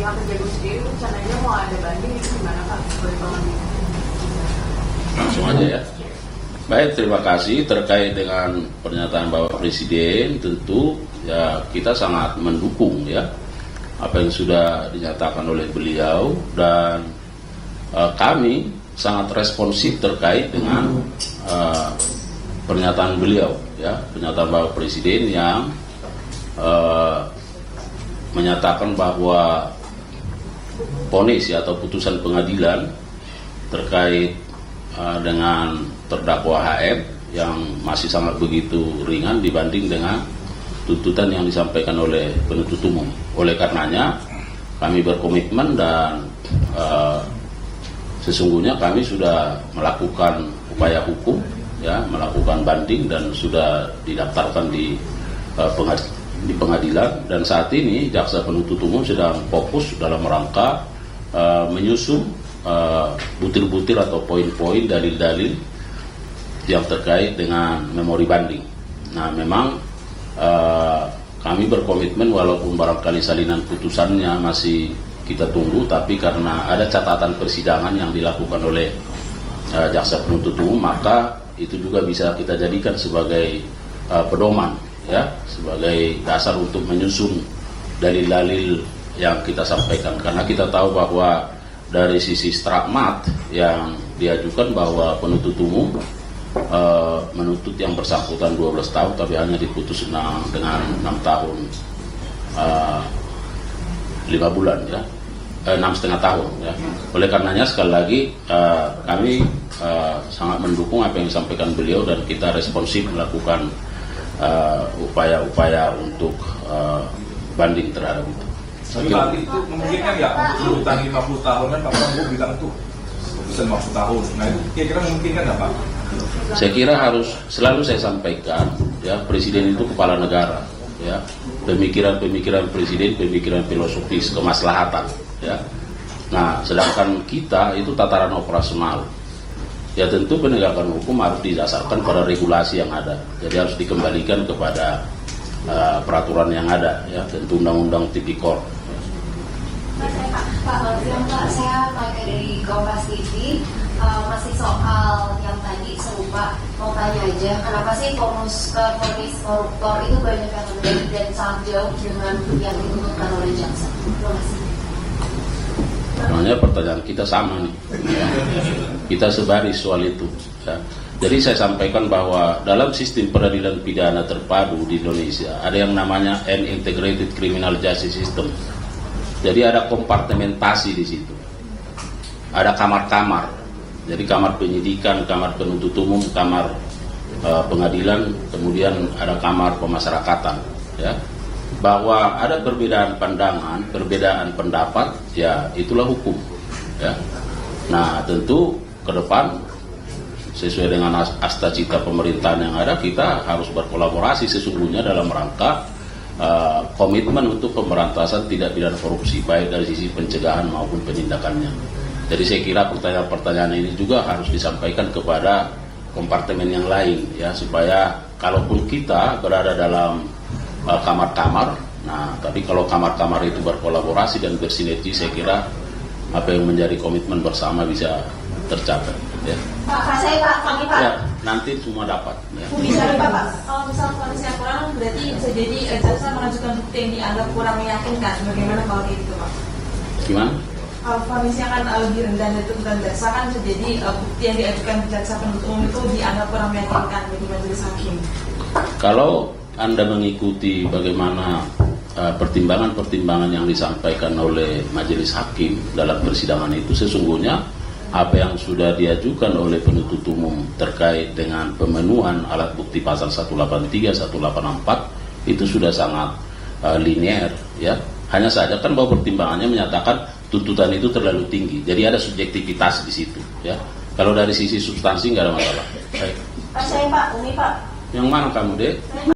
pihak Kejagung sendiri rencananya mau ada banding itu gimana Pak? Langsung aja ya. Baik, terima kasih. Terkait dengan pernyataan Bapak Presiden, tentu ya kita sangat mendukung ya apa yang sudah dinyatakan oleh beliau, dan kami sangat responsif terkait dengan pernyataan beliau ya, pernyataan Bapak Presiden yang menyatakan bahwa vonis atau putusan pengadilan terkait dengan terdakwa HM yang masih sangat begitu ringan dibanding dengan tuntutan yang disampaikan oleh penuntut umum. Oleh karenanya kami berkomitmen dan sesungguhnya kami sudah melakukan upaya hukum ya, melakukan banding dan sudah didaftarkan di pengadilan, dan saat ini jaksa penuntut umum sedang fokus dalam rangka menyusun butir-butir atau poin-poin dalil-dalil yang terkait dengan memori banding. Nah, memang kami berkomitmen walaupun barangkali salinan putusannya masih kita tunggu, tapi karena ada catatan persidangan yang dilakukan oleh jaksa penuntut umum, maka itu juga bisa kita jadikan sebagai pedoman ya, sebagai dasar untuk menyusun dalil-dalil yang kita sampaikan. Karena kita tahu bahwa dari sisi stigmat yang diajukan bahwa penuntut umum menuntut yang bersangkutan 12 tahun tapi hanya diputus dengan 6 tahun 5 bulan ya, 6,5 tahun ya. Oleh karenanya sekali lagi kami sangat mendukung apa yang disampaikan beliau, dan kita responsif melakukan upaya-upaya untuk banding terhadap itu. Tapi nanti itu memungkinkan ya untuk tuntutan 50 tahun kan Pak Prabowo bilang tuh putusan 50 tahun. Nah itu kira-kira memungkinkan nggak Pak? Saya kira harus selalu saya sampaikan ya, presiden itu kepala negara ya, pemikiran presiden pemikiran filosofis kemaslahatan ya. Nah sedangkan kita itu tataran operasional ya, tentu penegakan hukum harus didasarkan pada regulasi yang ada, jadi harus dikembalikan kepada peraturan yang ada ya, tentu undang-undang tipikor. Pak, saya pakai dari Kompas TV, masih soal yang tadi serupa, mau tanya aja, kenapa sih vonis koruptor itu banyak yang terjadi dan sangat jauh dengan yang dituntutkan oleh jaksa? Terima kasih. Namanya pertanyaan kita sama nih ya. Kita sebaris soal itu ya. Jadi saya sampaikan bahwa dalam sistem peradilan pidana terpadu di Indonesia ada yang namanya Integrated Criminal Justice System. Jadi ada kompartementasi di situ. Ada kamar-kamar. Jadi kamar penyidikan, kamar penuntut umum, kamar pengadilan, kemudian ada kamar pemasyarakatan. Ya. Bahwa ada perbedaan pandangan, perbedaan pendapat, ya itulah hukum. Ya. Nah tentu ke depan sesuai dengan asta cita pemerintahan yang ada, kita harus berkolaborasi sesungguhnya dalam rangka komitmen untuk pemberantasan tindak pidana korupsi, baik dari sisi pencegahan maupun penindakannya. Jadi saya kira pertanyaan-pertanyaan ini juga harus disampaikan kepada kompartemen yang lain ya, supaya kalaupun kita berada dalam kamar-kamar, nah tapi kalau kamar-kamar itu berkolaborasi dan bersinergi, saya kira apa yang menjadi komitmen bersama bisa tercapai ya. Pak, kami Pak. Ya, nanti semua dapat ya. Bisa Pak, kalau misal vonisnya kurang berarti bisa jadi jaksa mengajukan bukti yang dianggap kurang meyakinkan. Bagaimana kalau gitu Pak? Gimana? Kalau vonisnya kan lebih rendah dari tuntutan jaksa, kan bisa jadi bukti yang diajukan jaksa penuntut umum itu dianggap kurang meyakinkan bagi majelis hakim. Kalau Anda mengikuti bagaimana pertimbangan-pertimbangan yang disampaikan oleh majelis hakim dalam persidangan itu, sesungguhnya apa yang sudah diajukan oleh penuntut umum terkait dengan pemenuhan alat bukti pasal 183, 184 itu sudah sangat linear ya. Hanya saja kan bahwa pertimbangannya menyatakan tuntutan itu terlalu tinggi, jadi ada subjektivitas di situ ya. Kalau dari sisi substansi nggak ada masalah. Baik. Pak, saya Pak, ini Pak. Yang mana kamu, Dek?